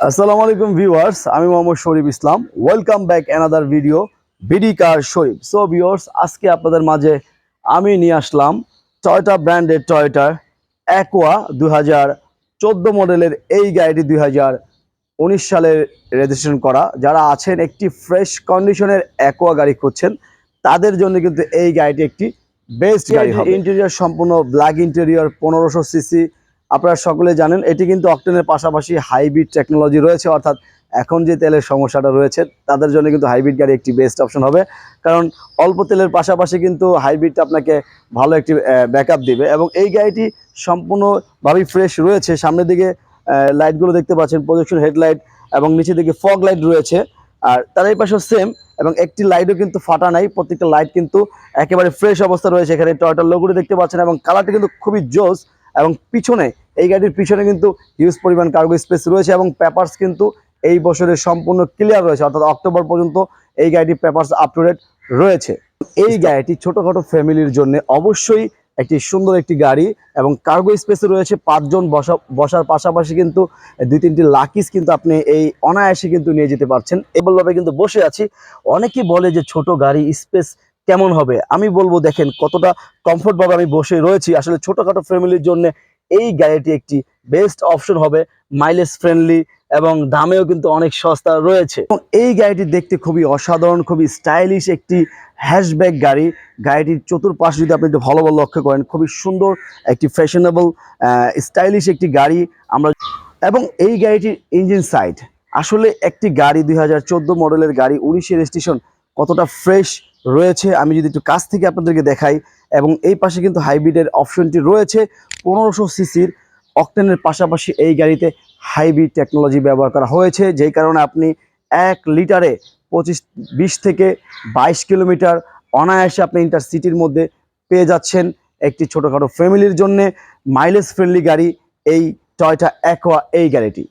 আসসালামু আলাইকুম ভিউয়ার্স, আমি Mohammad Sharif Islam. Welcome back another video BD car Sharif. So viewers, আজকে আপনাদের মাঝে আমি নিয়ে আসলাম টয়োটা ব্র্যান্ডের টয়োটার অ্যাকোয়া 2014 মডেলের এই গাড়িটি 2019 সালের রেজিস্ট্রেশন করা। যারা আছেন একটি ফ্রেশ কন্ডিশনের অ্যাকোয়া গাড়ি খুঁজছেন, তাদের জন্য কিন্তু এই গাড়িটি একটি বেস্ট গাড়ি হবে। ইন্টেরিয়র সম্পূর্ণ ব্ল্যাক ইন্টেরিয়র, 1500 সিসি। আপনারা সকলে জানেন এটি কিন্তু অকটেনের পাশাপাশি হাইব্রিড টেকনোলজি রয়েছে, অর্থাৎ এখন যে তেলের সমস্যাটা রয়েছে তাদের জন্য কিন্তু হাইব্রিড গাড়ি একটি বেস্ট অপশন হবে। কারণ অল্প তেলের পাশাপাশি কিন্তু হাইব্রিডটা আপনাকে ভালো একটি ব্যাকআপ দিবে। এবং এই গাড়িটি সম্পূর্ণভাবেই ফ্রেশ রয়েছে। সামনের দিকে লাইটগুলো দেখতে পাচ্ছেন, প্রজেকশন হেডলাইট, এবং নিচের দিকে ফগ লাইট রয়েছে। আর তার এই পাশেও সেম, এবং একটি লাইটও কিন্তু ফাটা নাই, প্রত্যেকটা লাইট কিন্তু একেবারে ফ্রেশ অবস্থা রয়েছে। এখানে টয়োটার লোগোটি দেখতে পাচ্ছেন, এবং কালারটা কিন্তু খুবই জোস। এবং পিছনে, এই গাড়ির পিছনে কিন্তু হিউজ পরিমাণ কার্গো স্পেস রয়েছে, এবং পেপারস কিন্তু এই বছরের সম্পূর্ণ ক্লিয়ার রয়েছে, অর্থাৎ অক্টোবর পর্যন্ত এই গাড়িটির পেপারস আপ টু ডেট রয়েছে। এই গাড়িটি ছোটখাটো ফ্যামিলির জন্য অবশ্যই একটি সুন্দর একটি গাড়ি, এবং কার্গো স্পেসে রয়েছে 5 জন বসার পাশাপাশি কিন্তু 2-3টি লাকিস কিন্তু আপনি এই অনায়াসে কিন্তু নিয়ে যেতে পারছেন। এভাবে কিন্তু বসে আছি। অনেকেই বলে যে ছোট গাড়ি স্পেস কেমন হবে, আমি বলবো দেখেন কতটা কমফোর্ট ভাবে আমি বসে রয়েছি। আসলে ছোটখাটো ফ্যামিলির জন্য এই গাড়িটি একটি বেস্ট অপশন হবে, মাইলেজ ফ্রেন্ডলি, এবং দামেও কিন্তু অনেক সস্তা রয়েছে। এবং এই গাড়িটি দেখতে খুবই অসাধারণ, খুবই স্টাইলিশ একটি হ্যাশব্যাক গাড়ি। গাড়িটির চতুর্পাশ যদি আপনি একটু ভালোভাবে লক্ষ্য করেন, খুবই সুন্দর একটি ফ্যাশনেবল স্টাইলিশ একটি গাড়ি আমরা। এবং এই গাড়িটির ইঞ্জিন সাইড, আসলে একটি গাড়ি 2014 মডেলের গাড়ি, 19 রেজিস্ট্রেশন, কতটা ফ্রেশ রয়েছে আমি যদি একটু কাছ থেকে আপনাদেরকে দেখাই। এবং এই পাশে কিন্তু হাইব্রিডের অপশনটি রয়েছে। 1500 সিসির অকটেনের পাশাপাশি এই গাড়িতে হাইব্রিড টেকনোলজি ব্যবহার করা হয়েছে, যেই কারণে আপনি 1 লিটারে 20 থেকে 22 কিলোমিটার অনায়াসে আপনি ইন্টারসিটির মধ্যে পেয়ে যাচ্ছেন। একটি ছোটোখাটো ফ্যামিলির জন্য মাইলেজ ফ্রেন্ডলি গাড়ি এই টয়োটা অ্যাকোয়া এই গাড়িটি।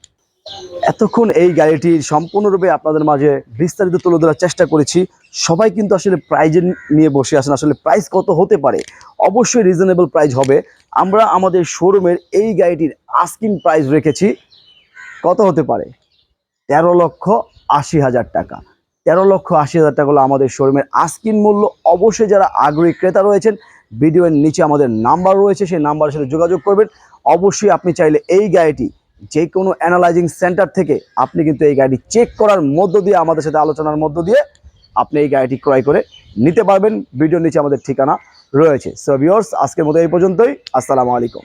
এতক্ষণ এই গাড়িটির সম্পূর্ণরূপে আপনাদের মাঝে বিস্তারিত তুলে ধরার চেষ্টা করেছি। সবাই কিন্তু আসলে প্রাইজ নিয়ে বসে আছেন, আসলে প্রাইস কত হতে পারে। অবশ্যই রিজনেবল প্রাইস হবে। আমরা আমাদের শোরুমের এই গাড়িটির আস্কিং প্রাইস রেখেছি, কত হতে পারে, 13,80,000 টাকা। 13,80,000 টাকা হলো আমাদের শোরুমের আস্কিং মূল্য। অবশ্যই যারা আগ্রহী ক্রেতা রয়েছেন, ভিডিওর নিচে আমাদের নাম্বার রয়েছে, সেই নাম্বারের সাথে যোগাযোগ করবেন। অবশ্যই আপনি চাইলে এই গাড়িটি যে কোনো অ্যানালাইজিং সেন্টার থেকে আপনি কিন্তু এই গাড়ি চেক করার মধ্য দিয়ে, আমাদের সাথে আলোচনার মধ্য দিয়ে আপনি এই গাড়িটি ক্রয় করে নিতে পারবেন। ভিডিওর নিচে আমাদের ঠিকানা রয়েছে। সো ভিউয়ার্স, আজকের মতো এই পর্যন্তই। আসসালামু আলাইকুম।